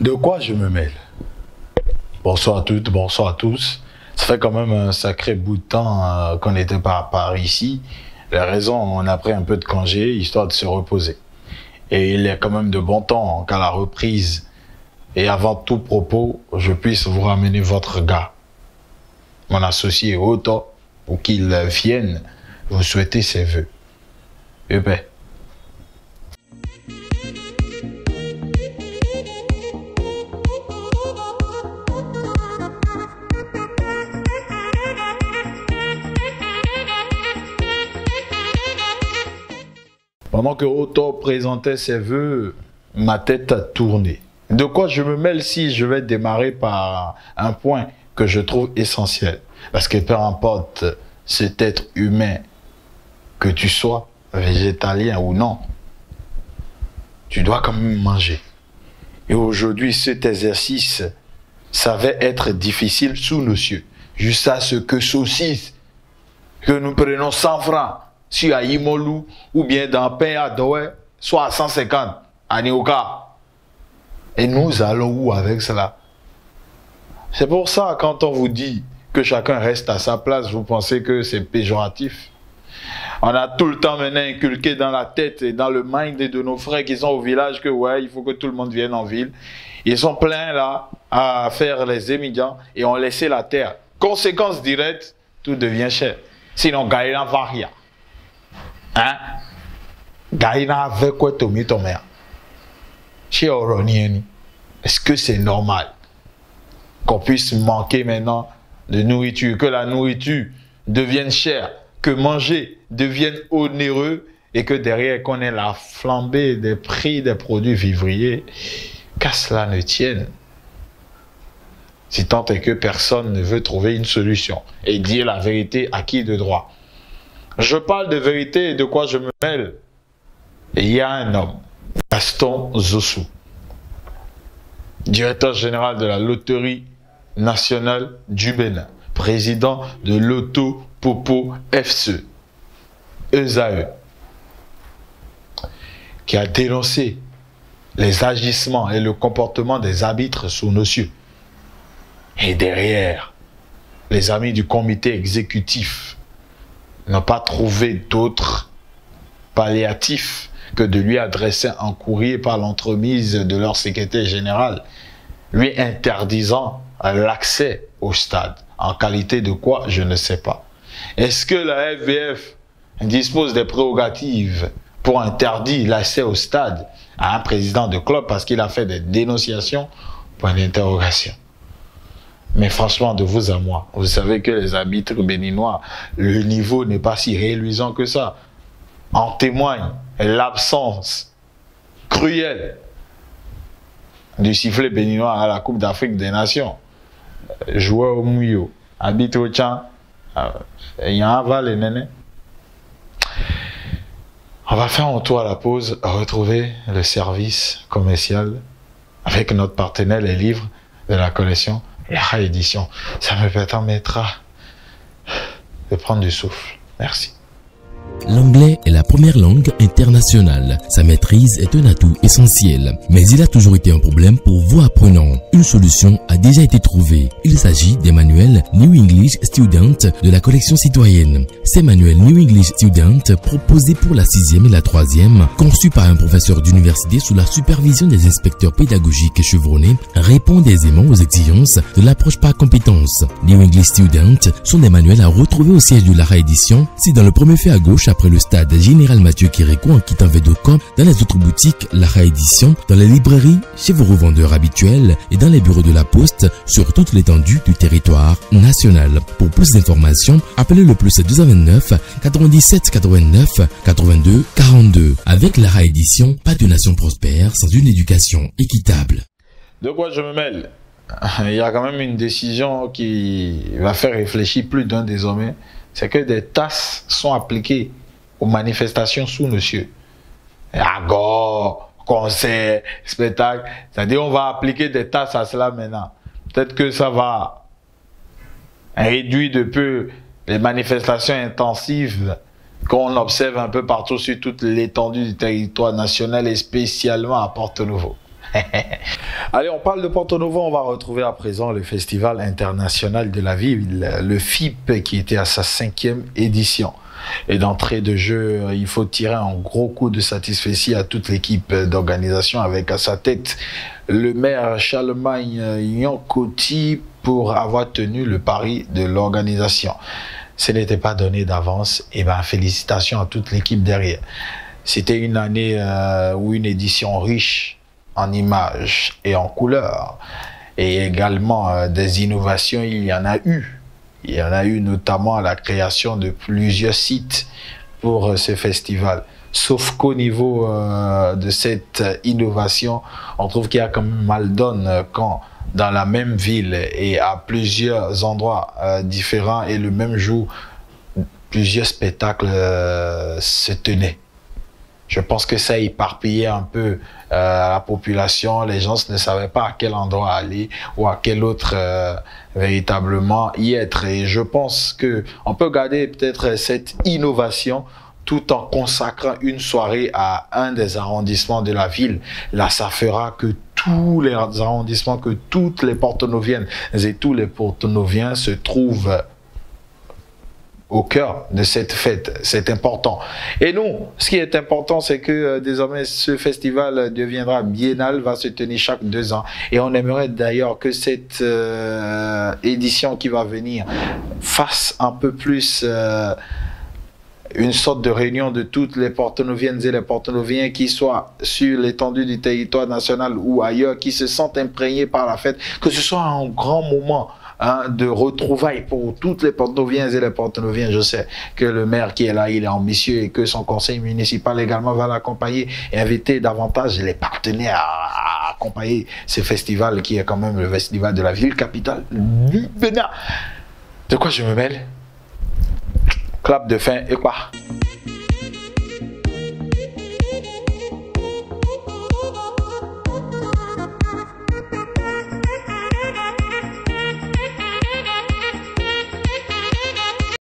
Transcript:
De quoi je me mêle? Bonsoir à toutes, bonsoir à tous. Ça fait quand même un sacré bout de temps qu'on n'était pas par ici. La raison, on a pris un peu de congé, histoire de se reposer. Et il est quand même de bon temps qu'à la reprise, et avant tout propos, je puisse vous ramener votre gars, mon associé Otto, pour qu'il vienne vous souhaiter ses vœux. Et ben. Pendant que Otto présentait ses vœux, ma tête a tourné. De quoi je me mêle si je vais démarrer par un point que je trouve essentiel. Parce que peu importe cet être humain que tu sois, végétalien ou non, tu dois quand même manger. Et aujourd'hui, cet exercice savait être difficile sous nos cieux. Jusqu'à ce que saucisse, que nous prenons 100 francs, sur à Imolou ou bien dans Pain à Douai, soit à 150 à Nioka. Et nous allons où avec cela? C'est pour ça, quand on vous dit que chacun reste à sa place, vous pensez que c'est péjoratif. On a tout le temps maintenant inculqué dans la tête et dans le mind de nos frères qui sont au village que ouais, il faut que tout le monde vienne en ville. Ils sont pleins là à faire les émigrants et ont laissé la terre. Conséquence directe, tout devient cher. Sinon, Gaïla va rien. Hein? Gaïna avec quoi Tommy Tomé? Chez Oronieni, est-ce que c'est normal qu'on puisse manquer maintenant de nourriture, que la nourriture devienne chère, que manger devienne onéreux et que derrière qu'on ait la flambée des prix des produits vivriers, qu'à cela ne tienne? Si tant est que personne ne veut trouver une solution et dire la vérité à qui de droit. Je parle de vérité et de quoi je me mêle. Et il y a un homme, Gaston Zossou, directeur général de la Loterie nationale du Bénin, président de l'Auto Popo FC, ESAE, qui a dénoncé les agissements et le comportement des arbitres sous nos cieux. Et derrière, les amis du comité exécutif n'ont pas trouvé d'autre palliatif que de lui adresser un courrier par l'entremise de leur secrétaire général, lui interdisant l'accès au stade. En qualité de quoi, je ne sais pas. Est-ce que la FVF dispose des prérogatives pour interdire l'accès au stade à un président de club parce qu'il a fait des dénonciations? Point d'interrogation. Mais franchement, de vous à moi, vous savez que les arbitres béninois, le niveau n'est pas si réluisant que ça. En témoigne l'absence cruelle du sifflet béninois à la Coupe d'Afrique des Nations. Joueur au Mouyo, arbitre au Tchan, il y a un val et néné. On va faire un tour à la pause, retrouver le service commercial avec notre partenaire, les livres de la collection La réédition. Ça me permettra de prendre du souffle. Merci. L'anglais est la première langue internationale. Sa maîtrise est un atout essentiel. Mais il a toujours été un problème pour vous apprenants. Une solution a déjà été trouvée. Il s'agit des manuels New English Student de la collection citoyenne. Ces manuels New English Student, proposés pour la 6e et la 3e, conçus par un professeur d'université sous la supervision des inspecteurs pédagogiques chevronnés, répondent aisément aux exigences de l'approche par compétences. New English Student sont des manuels à retrouver au siège de la réédition, si dans le premier fait à gauche après le stade Général Mathieu Kérékou en quittant Védocom, dans les autres boutiques La réédition, dans les librairies, chez vos revendeurs habituels et dans les bureaux de la poste sur toute l'étendue du territoire national. Pour plus d'informations, appelez le plus 229 97 89 82 42. Avec La réédition, pas de nation prospère sans une éducation équitable. De quoi je me mêle? Il y a quand même une décision qui va faire réfléchir plus d'un désormais. C'est que des tasses sont appliquées aux manifestations sous nos cieux. Agor, concert, spectacle. C'est-à-dire on va appliquer des tasses à cela maintenant. Peut-être que ça va réduire de peu les manifestations intensives qu'on observe un peu partout sur toute l'étendue du territoire national et spécialement à Porto-Novo. Allez, on parle de Porto Novo. On va retrouver à présent le Festival international de la ville, le FIP, qui était à sa 5e édition. Et d'entrée de jeu, il faut tirer un gros coup de satisfaction à toute l'équipe d'organisation avec à sa tête le maire Charlemagne Nyankoti pour avoir tenu le pari de l'organisation. Ce n'était pas donné d'avance, et ben félicitations à toute l'équipe derrière. C'était une année ou une édition riche en images et en couleurs, et également des innovations, il y en a eu. Il y en a eu notamment la création de plusieurs sites pour ce festival. Sauf qu'au niveau de cette innovation, on trouve qu'il y a quand même mal donne quand dans la même ville et à plusieurs endroits différents et le même jour, plusieurs spectacles se tenaient. Je pense que ça éparpillait un peu la population. Les gens ne savaient pas à quel endroit aller ou à quel autre véritablement y être. Et je pense qu'on peut garder peut-être cette innovation tout en consacrant une soirée à un des arrondissements de la ville. Là, ça fera que tous les arrondissements, que toutes les Porto-Noviennes et tous les Porto-Noviens se trouvent au cœur de cette fête. C'est important. Et nous, ce qui est important, c'est que désormais, ce festival deviendra biennal, va se tenir chaque 2 ans. Et on aimerait d'ailleurs que cette édition qui va venir fasse un peu plus une sorte de réunion de toutes les Porto-Noviennes et les Porto-Noviens qui soient sur l'étendue du territoire national ou ailleurs, qui se sentent imprégnés par la fête, que ce soit un grand moment de retrouvailles pour toutes les Porto-Noviens et les Porto-Noviens. Je sais que le maire qui est là, il est ambitieux et que son conseil municipal également va l'accompagner et inviter davantage les partenaires à accompagner ce festival qui est quand même le festival de la ville capitale du Bénin. De quoi je me mêle? Clap de fin et quoi?